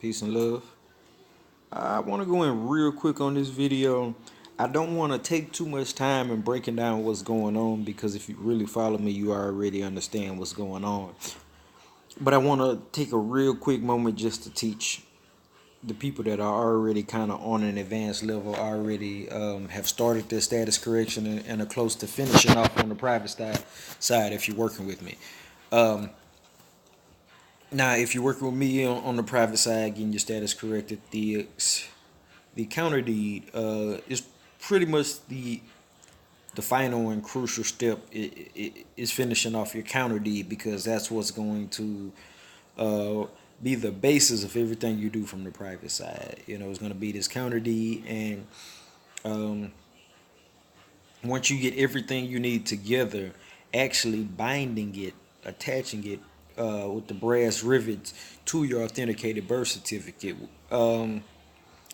Peace and love. I want to go in real quick on this video. I don't want to take too much time in breaking down what's going on because if you really follow me, you already understand what's going on. But I want to take a real quick moment just to teach the people that are already kind of on an advanced level, already have started their status correction and are close to finishing off on the private side if you're working with me. Um, Now, if you're working with me on the private side, getting your status corrected, the counter deed is pretty much the final and crucial step. Is finishing off your counter deed because that's what's going to be the basis of everything you do from the private side. You know, it's going to be this counter deed, and um, once you get everything you need together, actually binding it, attaching it with the brass rivets to your authenticated birth certificate,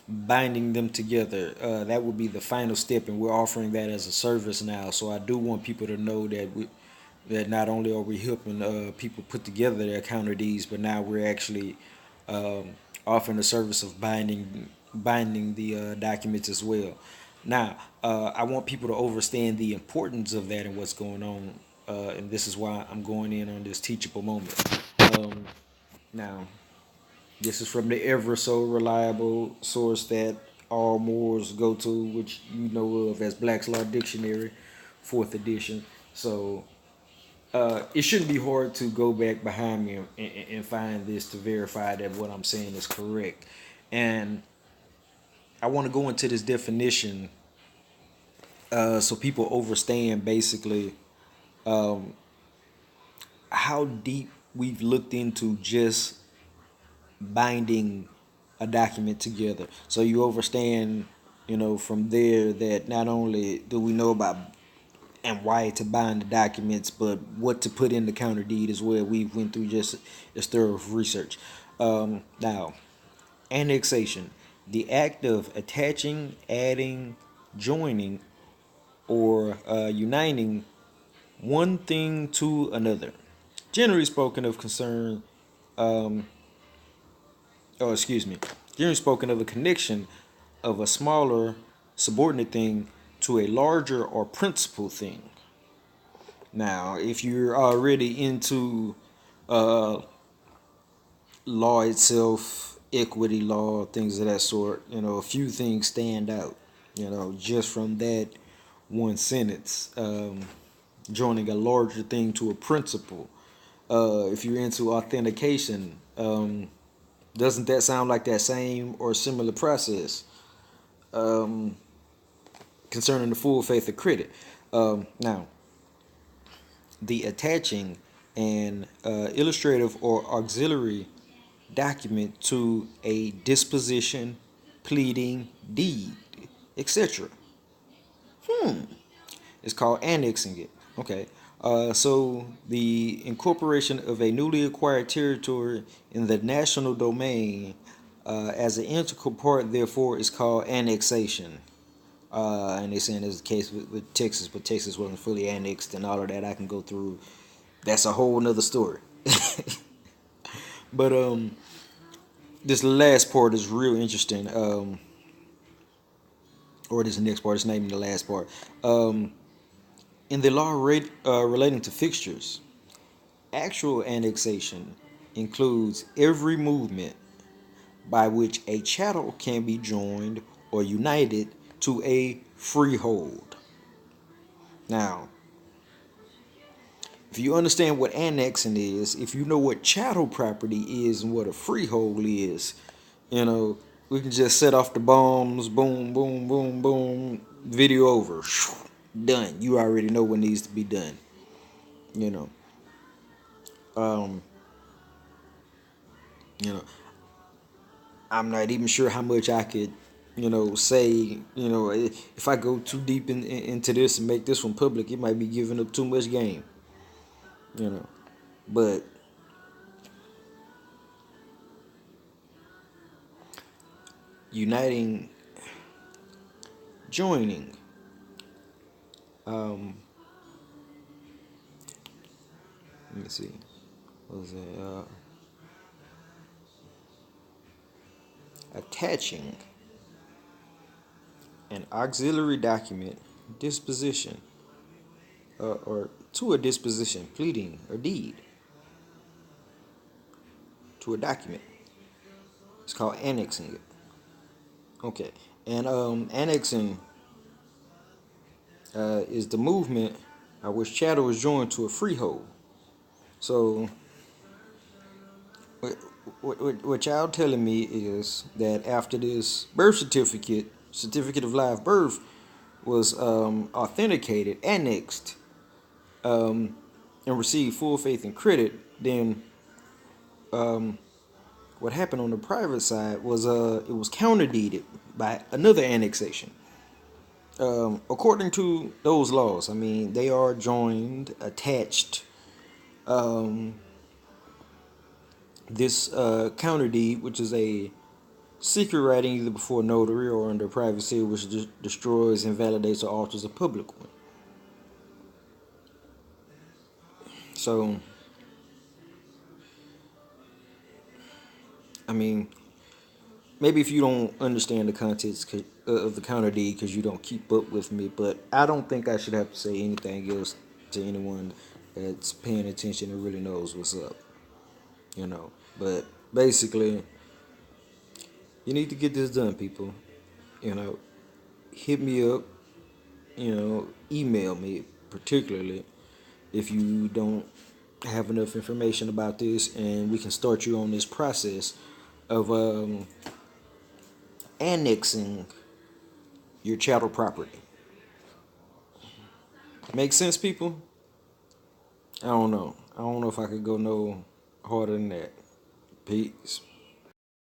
binding them together. That would be the final step, and we're offering that as a service now. So I do want people to know that not only are we helping people put together their counter deeds, but now we're actually um, offering the service of binding the documents as well. Now, I want people to understand the importance of that and what's going on, and this is why I'm going in on this teachable moment. Um, Now, this is from the ever so reliable source that all Moors go to, which you know of as Black's Law Dictionary, fourth edition. So it shouldn't be hard to go back behind me and find this to verify that what I'm saying is correct. And I want to go into this definition so people understand basically how deep we've looked into just binding a document together. So you understand, from there that not only do we know about and why to bind the documents, but what to put in the counter deed as well. We went through just as thorough research. Now, annexation, the act of attaching, adding, joining, or uniting one thing to another. Generally spoken of concern, um, oh excuse me, generally spoken of a connection of a smaller subordinate thing to a larger or principal thing. Now, if you're already into uh, law itself, equity law, things of that sort, a few things stand out, just from that one sentence. Joining a larger thing to a principle. If you're into authentication, doesn't that sound like that same or similar process um, concerning the full faith of credit? Now, the attaching an illustrative or auxiliary document to a disposition, pleading, deed, etc. It's called annexing it. Okay. So the incorporation of a newly acquired territory in the national domain as an integral part, therefore, is called annexation. And they're saying this is the case with Texas, but Texas wasn't fully annexed and all of that. I can go through. That's a whole nother story. But this last part is real interesting. Or this next part is naming the last part. In the law relating to fixtures, actual annexation includes every movement by which a chattel can be joined or united to a freehold. Now, if you understand what annexing is, if you know what chattel property is and what a freehold is, we can just set off the bombs, boom, boom, boom, boom, video over, done. You already know what needs to be done, you know. Um, you know, I'm not even sure how much I could, say, if I go too deep into this and make this one public, it might be giving up too much game, you know. But uniting, joining, um, let me see, what was that? attaching an auxiliary document disposition or to a disposition, pleading, or deed to a document. It's called annexing it. Okay, and annexing is the movement which chattel is joined to a freehold. So what y'all telling me is that after this birth certificate of live birth was authenticated, annexed, and received full faith and credit, then what happened on the private side was it was counterdeeded by another annexation. According to those laws, I mean, they are joined, attached. This counter deed, which is a secret writing either before notary or under private seal, which destroys, invalidates, or alters a public one. So, I mean, maybe if you don't understand the contents of the counter deed because you don't keep up with me, but I don't think I should have to say anything else to anyone that's paying attention and really knows what's up, you know. But basically, you need to get this done, people. You know, hit me up, email me particularly if you don't have enough information about this, and we can start you on this process of annexing your chattel property. Make sense, people? I don't know if I could go no harder than that. Peace.